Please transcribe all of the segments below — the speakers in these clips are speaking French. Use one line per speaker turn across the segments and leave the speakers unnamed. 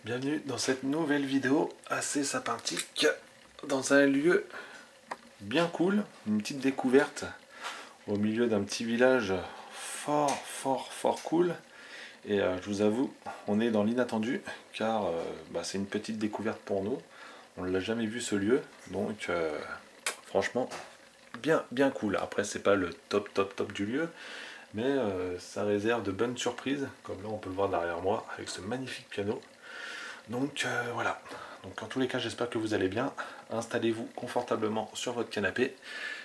Bienvenue dans cette nouvelle vidéo assez sympathique dans un lieu bien cool, une petite découverte au milieu d'un petit village fort cool. Et je vous avoue, on est dans l'inattendu car c'est une petite découverte pour nous. On ne l'a jamais vu ce lieu, donc franchement bien cool. Après c'est pas le top du lieu, mais ça réserve de bonnes surprises, comme là on peut le voir derrière moi avec ce magnifique piano. Donc voilà, donc en tous les cas j'espère que vous allez bien. Installez-vous confortablement sur votre canapé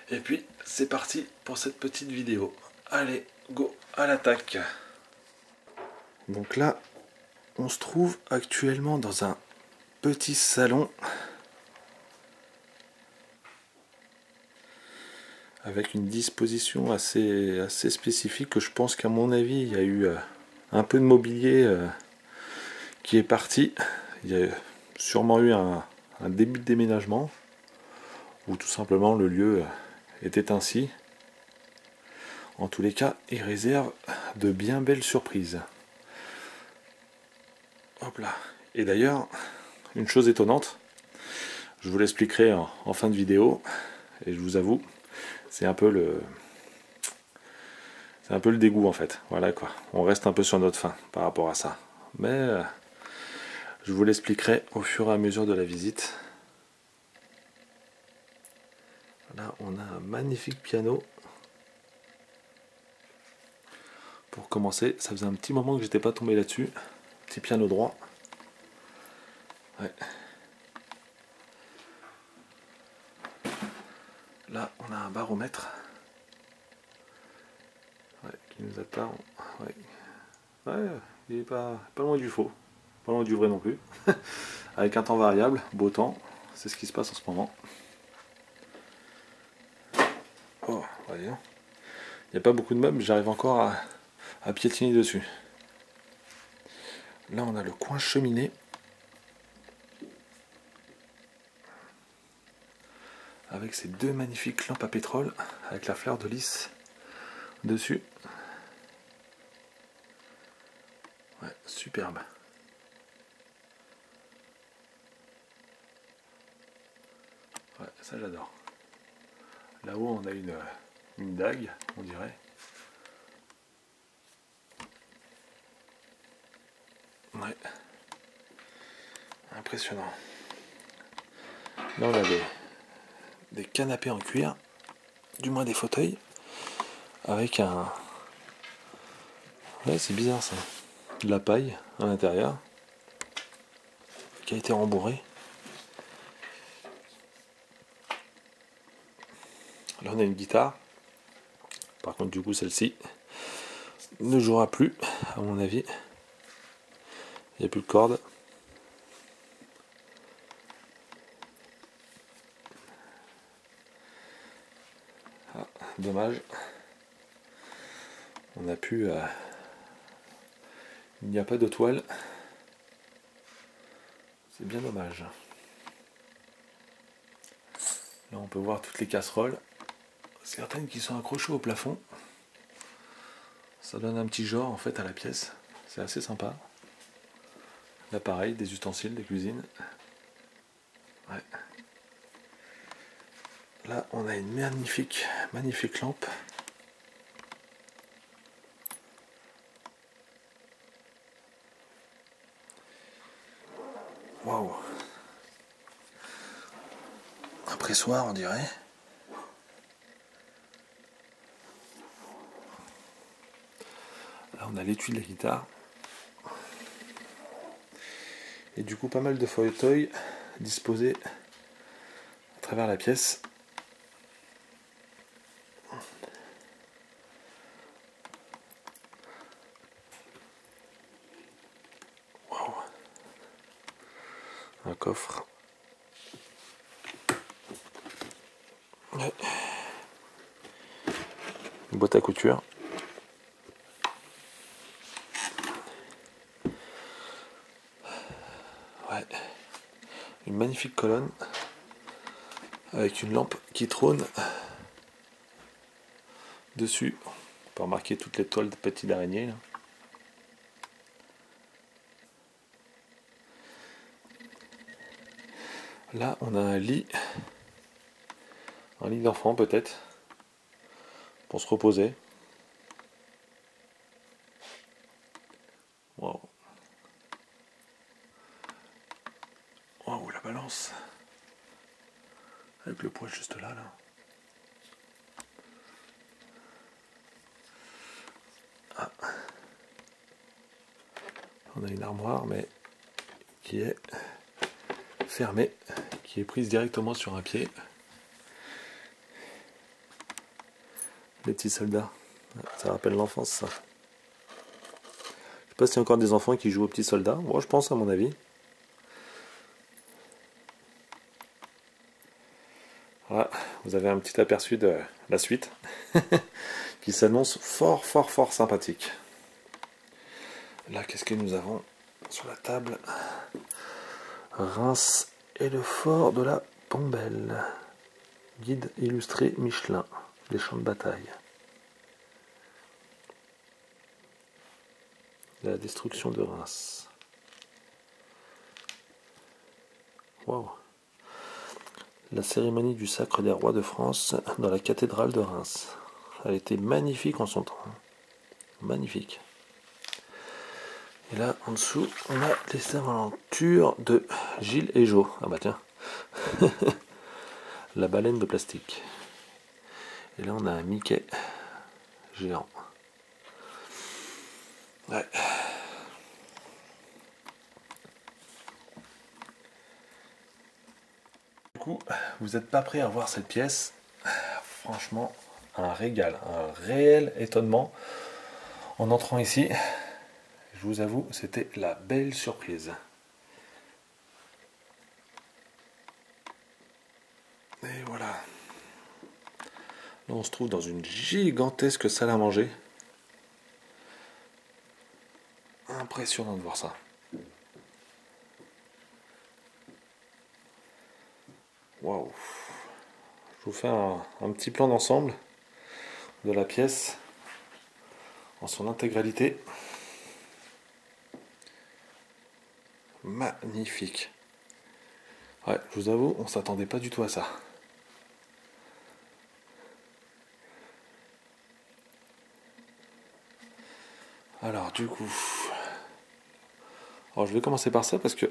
et puis c'est parti pour cette petite vidéo. Allez, go, à l'attaque. Donc là on se trouve actuellement dans un petit salon avec une disposition assez spécifique, que je pense qu'à mon avis il y a eu un peu de mobilier qui est parti. Il y a sûrement eu un début de déménagement ou tout simplement le lieu était ainsi. En tous les cas, il réserve de bien belles surprises. Hop là. Et d'ailleurs, une chose étonnante, je vous l'expliquerai en fin de vidéo, et je vous avoue, c'est un peu le dégoût en fait. Voilà quoi. On reste un peu sur notre faim par rapport à ça. Mais je vous l'expliquerai au fur et à mesure de la visite. Là, on a un magnifique piano. Pour commencer, ça faisait un petit moment que j'étais pas tombé là-dessus. Petit piano droit. Ouais. Là, on a un baromètre qui nous attend. Ouais, il est pas loin du faux, pas loin du vrai non plus. Avec un temps variable, beau temps, c'est ce qui se passe en ce moment. Oh, voyons. Il n'y a pas beaucoup de meubles, mais j'arrive encore à piétiner dessus. Là, on a le coin cheminée. Avec ces deux magnifiques lampes à pétrole, avec la fleur de lys dessus. Ouais, superbe. Ouais, ça j'adore. Là-haut, on a une dague, on dirait. Ouais. Impressionnant. Là, on a des canapés en cuir, du moins des fauteuils, avec un... Ouais, c'est bizarre ça. De la paille à l'intérieur, qui a été rembourrée. Là, on a une guitare. Par contre, du coup, celle-ci ne jouera plus, à mon avis. Il n'y a plus de cordes. Ah, dommage. On a pu... Il n'y a pas de toile. C'est bien dommage. Là, on peut voir toutes les casseroles. Certaines qui sont accrochées au plafond. Ça donne un petit genre en fait à la pièce. C'est assez sympa. Là, pareil, des ustensiles, des cuisines. Ouais. Là, on a une magnifique lampe. Waouh! Un pressoir, on dirait. Là, on a l'étui de la guitare. Et du coup, pas mal de fauteuils disposés à travers la pièce. Waouh! Un coffre. Ouais. Une boîte à couture. Ouais. Une magnifique colonne avec une lampe qui trône dessus. On peut remarquer toutes les toiles de petites araignées là. Là, on a un lit d'enfant peut-être, pour se reposer. Waouh. Waouh, la balance. Avec le poids juste là. Ah. On a une armoire, mais qui est fermée, qui est prise directement sur un pied. Les petits soldats. Ça rappelle l'enfance, ça. Je sais pas s'il y a encore des enfants qui jouent aux petits soldats. Bon, je pense, à mon avis. Voilà, vous avez un petit aperçu de la suite qui s'annonce fort, fort, fort sympathique. Là, qu'est-ce que nous avons sur la table? Reims et le fort de la Pombelle. Guide illustré Michelin. Les champs de bataille. La destruction de Reims. Waouh. La cérémonie du sacre des rois de France dans la cathédrale de Reims. Elle était magnifique en son temps. Magnifique. Et là, en dessous, on a les aventures de Gilles et Jo. Ah bah tiens. La baleine de plastique. Et là, on a un Mickey géant. Ouais. Du coup, vous n'êtes pas prêt à voir cette pièce. Franchement, un régal, un réel étonnement. En entrant ici, je vous avoue, c'était la belle surprise. Et voilà. Là, on se trouve dans une gigantesque salle à manger. Impressionnant de voir ça. Waouh. Je vous fais un petit plan d'ensemble de la pièce en son intégralité. Magnifique. Ouais, je vous avoue, on s'attendait pas du tout à ça. Alors du coup, je vais commencer par ça parce que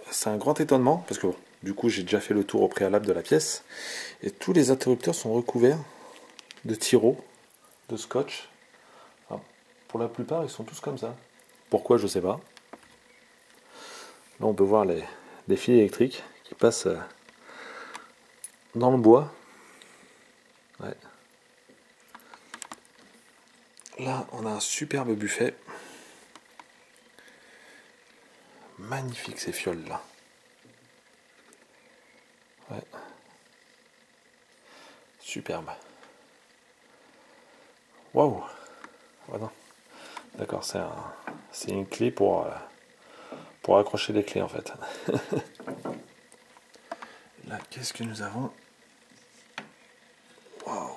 c'est un grand étonnement, parce que bon, du coup j'ai déjà fait le tour au préalable de la pièce, et tous les interrupteurs sont recouverts de tiro, de scotch. Enfin, pour la plupart ils sont tous comme ça. Pourquoi, je sais pas. Là on peut voir des fils électriques qui passent dans le bois. Ouais. Là on a un superbe buffet. Magnifique ces fioles là. Ouais. Superbe. Waouh. Oh non. D'accord, c'est une clé pour accrocher les clés en fait. Là, qu'est-ce que nous avons? Waouh.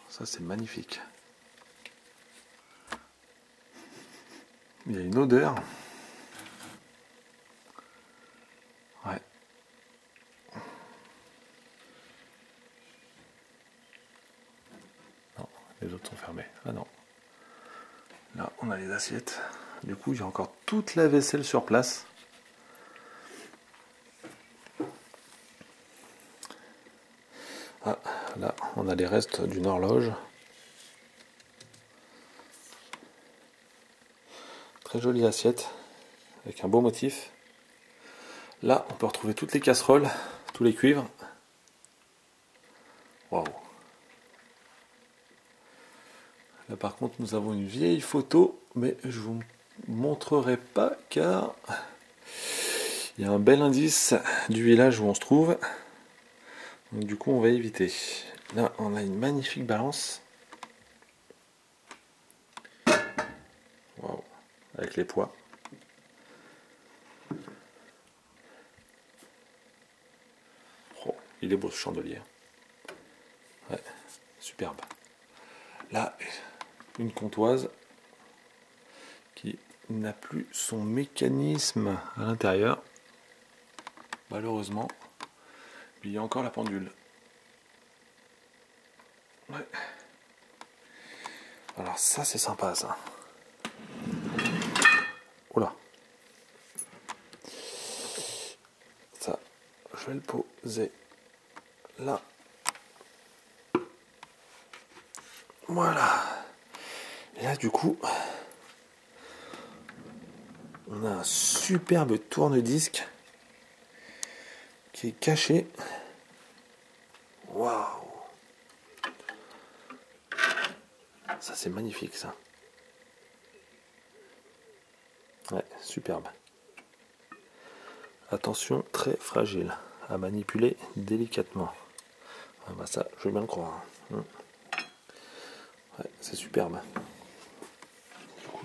Ça c'est magnifique. Il y a une odeur. Ouais. Non, les autres sont fermés. Ah non. Là, on a les assiettes. Du coup, il y a encore toute la vaisselle sur place. Ah, là, on a les restes d'une horloge. Très jolie assiette, avec un beau motif. Là, on peut retrouver toutes les casseroles, tous les cuivres. Waouh. Là, par contre, nous avons une vieille photo, mais je vous montrerai pas car il y a un bel indice du village où on se trouve. Donc, du coup, on va éviter. Là, on a une magnifique balance. Waouh. Avec les poids. Oh, il est beau ce chandelier. Ouais, superbe. Là, une comptoise qui il n'a plus son mécanisme à l'intérieur. Malheureusement, il y a encore la pendule. Ouais. Alors ça c'est sympa ça. Oula. Ça, je vais le poser là. Voilà. Et là du coup, on a un superbe tourne-disque qui est caché. Waouh. Ça c'est magnifique ça. Ouais, superbe. Attention, très fragile, à manipuler délicatement. Ah bah ça, je veux bien le croire. Ouais, c'est superbe.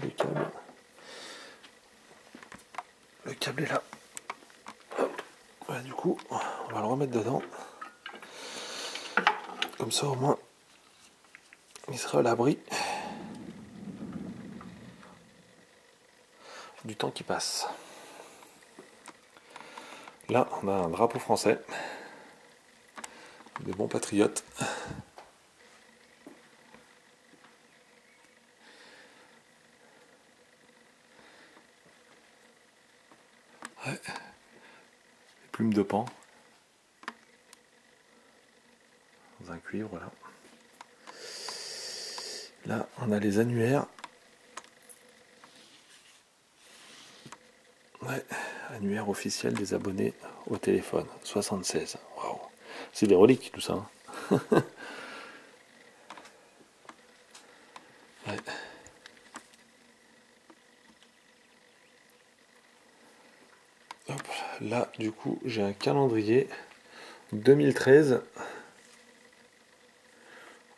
Du coup, le câble est là. Hop. Ouais, du coup, on va le remettre dedans. Comme ça, au moins, il sera à l'abri du temps qui passe. Là, on a un drapeau français. Des bons patriotes. Ouais. Les plumes de pan. Dans un cuivre, là. Là, on a les annuaires. Ouais, annuaire officiel des abonnés au téléphone. 76. Waouh. C'est des reliques, tout ça. Hein. Ouais. Hop, là, du coup, j'ai un calendrier 2013.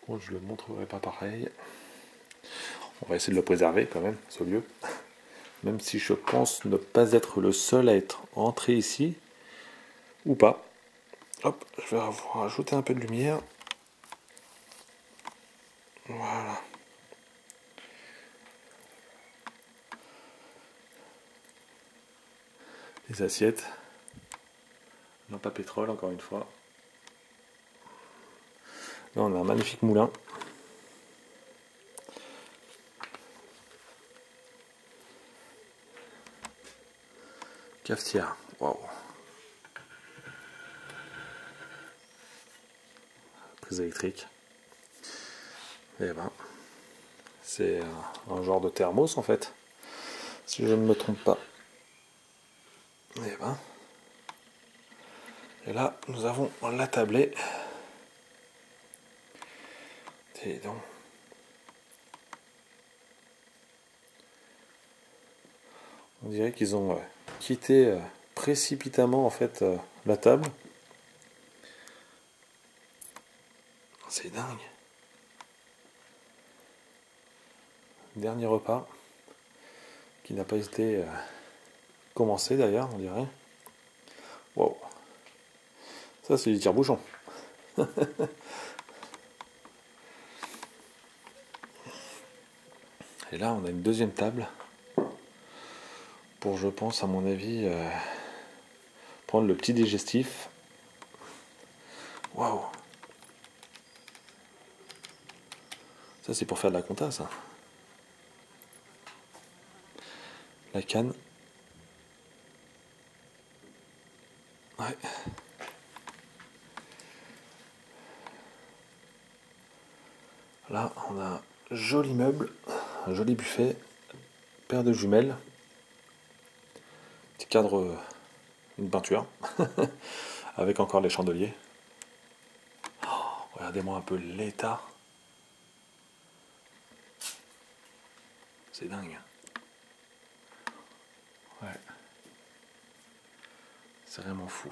Bon, je le montrerai pas pareil. On va essayer de le préserver quand même, ce lieu. Même si je pense ne pas être le seul à être entré ici. Ou pas. Hop, je vais rajouter un peu de lumière. Voilà. Les assiettes. Lampe à pétrole, encore une fois. Là, on a un magnifique moulin. Cafetière. Waouh. Prise électrique. Et ben, c'est un genre de thermos en fait. Si je ne me trompe pas. Et ben. Et là, nous avons la tablée. Et donc. On dirait qu'ils ont quitté précipitamment en fait la table. C'est dingue. Dernier repas qui n'a pas été commencé d'ailleurs, on dirait. Wow. Ça c'est du tire-bouchon. Et là on a une deuxième table pour, je pense à mon avis, prendre le petit digestif. Waouh. Ça c'est pour faire de la compta ça. La canne. Ouais. Là on a un joli meuble, un joli buffet, paire de jumelles, petit cadre, une peinture, avec encore les chandeliers. Oh, regardez-moi un peu l'état. C'est dingue. Ouais. C'est vraiment fou.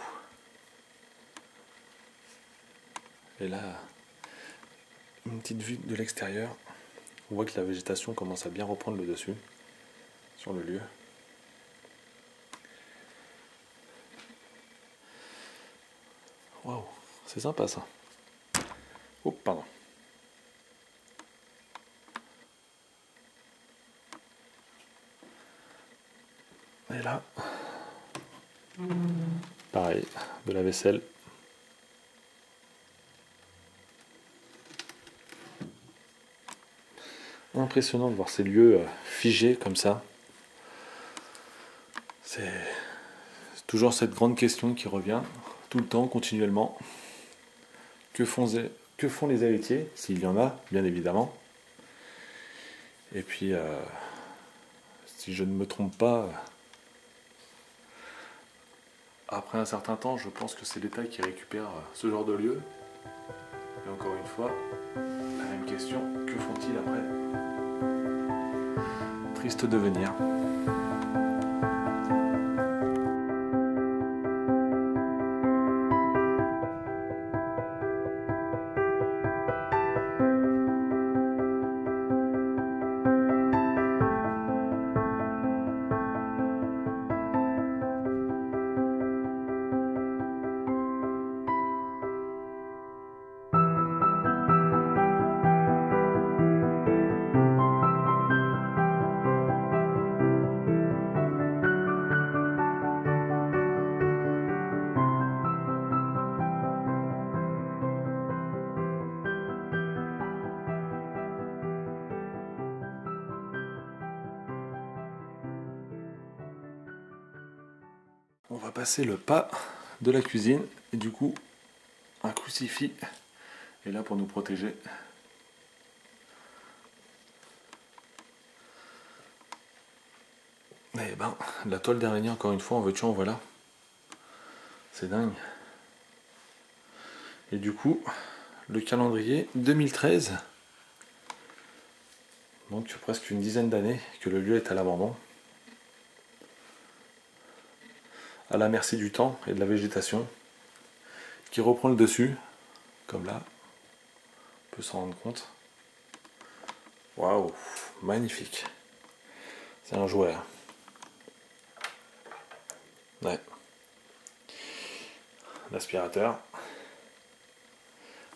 Et là, une petite vue de l'extérieur. On voit que la végétation commence à bien reprendre le dessus sur le lieu. Waouh, c'est sympa ça. Oh, pardon. Et là, pareil, de la vaisselle. Impressionnant de voir ces lieux figés comme ça. C'est toujours cette grande question qui revient tout le temps, continuellement. Que font les héritiers, s'il y en a, bien évidemment. Et puis, si je ne me trompe pas, après un certain temps, je pense que c'est l'État qui récupère ce genre de lieu. Et encore une fois, la même question, que font-ils après? Triste devenir. On va passer le pas de la cuisine et du coup un crucifix est là pour nous protéger. Eh ben, la toile d'araignée encore une fois, en veux-tu en voilà. C'est dingue. Et du coup, le calendrier 2013, donc presque une dizaine d'années que le lieu est à l'abandon, à la merci du temps et de la végétation, qui reprend le dessus, comme là, on peut s'en rendre compte. Waouh, magnifique. C'est un jouet. Ouais. L'aspirateur.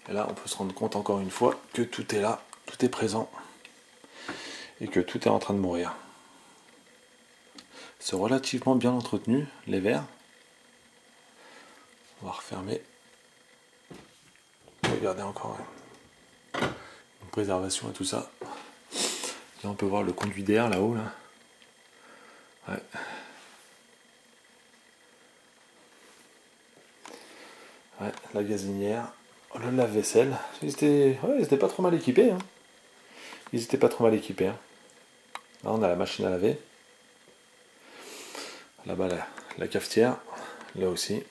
Et là, on peut se rendre compte encore une fois que tout est là, tout est présent, et que tout est en train de mourir. C'est relativement bien entretenu, les verres. On va refermer. Regardez encore une préservation et tout ça. Là, on peut voir le conduit d'air là-haut. Là. Ouais. Ouais, la gazinière, le lave-vaisselle. Ils étaient pas trop mal équipés. Hein. Ils étaient pas trop mal équipés. Hein. Là, on a la machine à laver. Là-bas, la cafetière. Là aussi.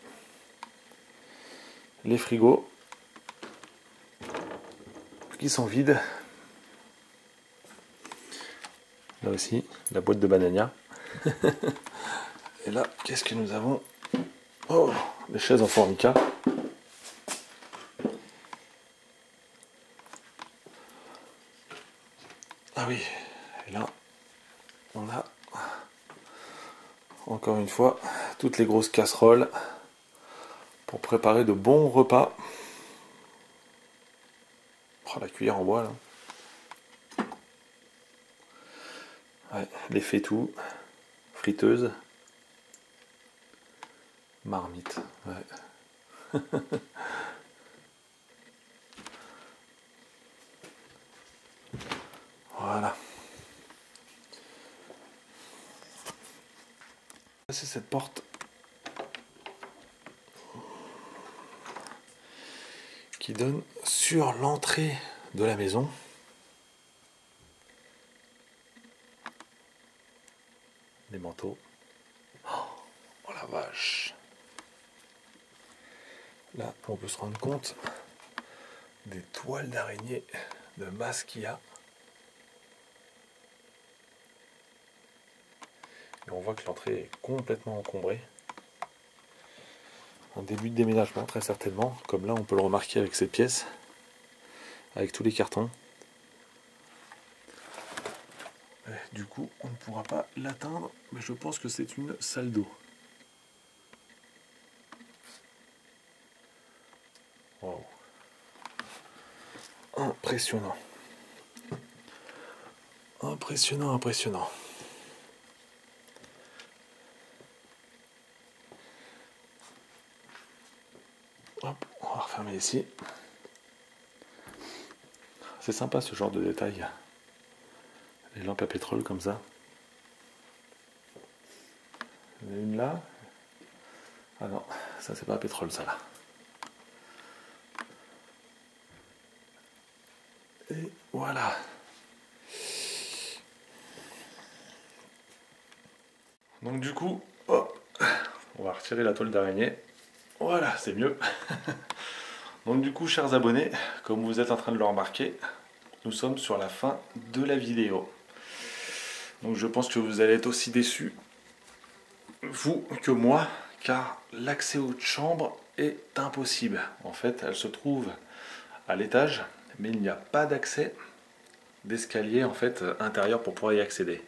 Les frigos. Qui sont vides. Là aussi, la boîte de banania. Et là, qu'est-ce que nous avons? Oh, les chaises en formica. Ah oui, et là, on a encore une fois toutes les grosses casseroles pour préparer de bons repas. Oh, la cuillère en bois là. Ouais, les fétous, friteuses, marmite. Ouais. Voilà. C'est cette porte qui donne sur l'entrée de la maison. Les manteaux. Oh la vache. Là, on peut se rendre compte des toiles d'araignée de masse qu'il y a. Et on voit que l'entrée est complètement encombrée. Un début de déménagement très certainement, comme là on peut le remarquer avec ces pièces, avec tous les cartons. Et du coup, on ne pourra pas l'atteindre, mais je pense que c'est une salle d'eau. Wow. Impressionnant. Impressionnant, impressionnant. fermer ici. C'est sympa ce genre de détail. Les lampes à pétrole comme ça. Il y en a une là. Ah non, ça c'est pas à pétrole ça là. Et voilà. Donc du coup, hop, on va retirer la toile d'araignée. Voilà, c'est mieux. Donc du coup, chers abonnés, comme vous êtes en train de le remarquer, nous sommes sur la fin de la vidéo. Donc je pense que vous allez être aussi déçus, vous, que moi, car l'accès aux chambres est impossible. En fait, elle se trouve à l'étage, mais il n'y a pas d'accès d'escalier en fait intérieur pour pouvoir y accéder.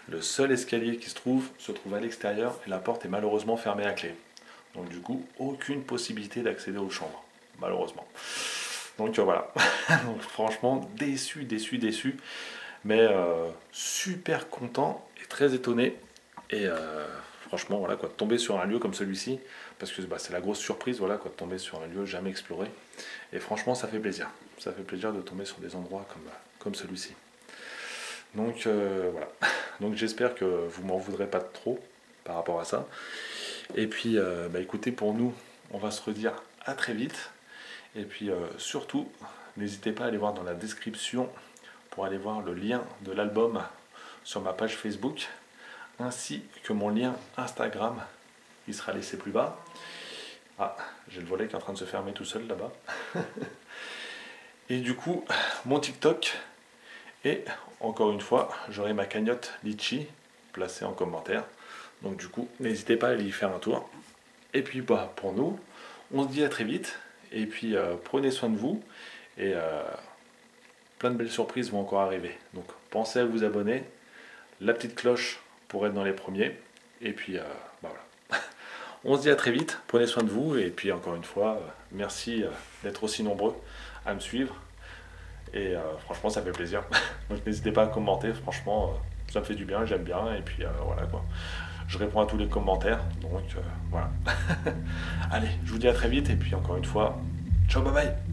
Le seul escalier qui se trouve à l'extérieur et la porte est malheureusement fermée à clé. Donc du coup, aucune possibilité d'accéder aux chambres, malheureusement. Donc voilà, donc, franchement déçu, mais super content et très étonné. Et franchement, voilà quoi, de tomber sur un lieu comme celui-ci, parce que bah, c'est la grosse surprise, voilà quoi, de tomber sur un lieu jamais exploré. Et franchement, ça fait plaisir. Ça fait plaisir de tomber sur des endroits comme celui-ci. Donc voilà. Donc j'espère que vous m'en voudrez pas trop par rapport à ça. Et puis, bah, écoutez, pour nous, on va se redire à très vite. Et puis surtout, n'hésitez pas à aller voir dans la description pour aller voir le lien de l'album sur ma page Facebook, ainsi que mon lien Instagram, il sera laissé plus bas. Ah, j'ai le volet qui est en train de se fermer tout seul là-bas. Et du coup, mon TikTok, et encore une fois, j'aurai ma cagnotte Litchi placée en commentaire. Donc du coup, n'hésitez pas à aller y faire un tour. Et puis bah, pour nous, on se dit à très vite. Et puis prenez soin de vous. Et plein de belles surprises vont encore arriver. Donc pensez à vous abonner. La petite cloche pour être dans les premiers. Et puis bah, voilà. On se dit à très vite. Prenez soin de vous. Et puis encore une fois, merci d'être aussi nombreux à me suivre. Et franchement, ça fait plaisir. Donc n'hésitez pas à commenter. Franchement, ça me fait du bien. J'aime bien. Et puis voilà quoi. Je réponds à tous les commentaires. Donc voilà. Allez, je vous dis à très vite. Et puis encore une fois, ciao, bye bye.